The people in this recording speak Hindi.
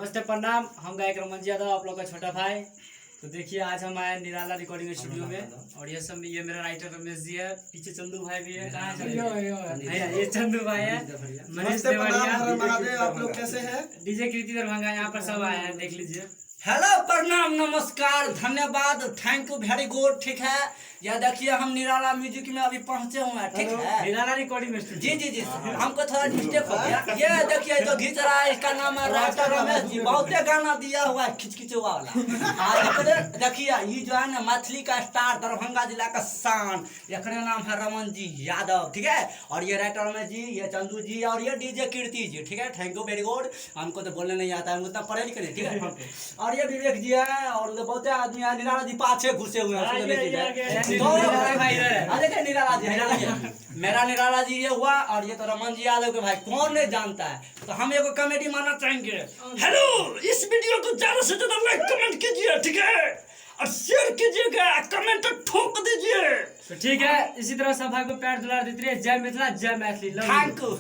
नमस्ते प्रणाम। हम गायक रमन जी यादव, आप लोग का छोटा भाई। तो देखिए आज हम आए निराला रिकॉर्डिंग स्टूडियो में और ये सब ये मेरा राइटर रमेश जी है, पीछे चंदू भाई भी है। कहाँ है? ये चंदू भाई है, मनीष महादेव। आप लोग कैसे हैं? डीजे कृति दरभंगा यहाँ पर सब आए हैं, देख लीजिए। हेलो, प्रणाम, नमस्कार, धन्यवाद, थैंक यू, वेरी गुड। ठीक है, यह देखिए हम निराला म्यूजिक में अभी पहुंचे हुए हैं। ठीक है, निराला रिकॉर्डिंग स्टूडियो। जी, हमको थोड़ा मिस्टेक हो गया। ये देखिए जो घिंच रहा है, इसका नाम है राइटर रमेश जी। बहुते गाना दिया हुआ है खिचखिचुआ वाला। देखिए ये जो है ना मैथिली का स्टार, दरभंगा जिला का शान, एकरे नाम है रमन जी यादव। ठीक है, और ये राइटर रमेश जी, ये चंदू जी और ये डीजे कीर्ति जी। ठीक है, थैंक यू, वेरी गुड। हमको तो बोलने नहीं आता है, उतना पढ़े लिखे नहीं। ठीक है, और ये विवेक जी है और बहुत आदमी है। निराला जी पाछे घुसे हुए हैं। देखिए निराला जी, मेरा निराला जी ये हुआ और ये तो रमन जी यादव के भाई, कौन नहीं जानता है। तो हम एगो कॉमेडी मानना चाहेंगे। हेलो, इस वीडियो को ज्यादा से ज्यादा लाइक कमेंट कीजिए। ठीक है, और शेयर कीजिएगा, कमेंट ठोक दीजिए। तो ठीक है, इसी तरह सब भाई को प्यार दुलार देते रहिए। जय मिथिला, जय मैथिली। Thank you.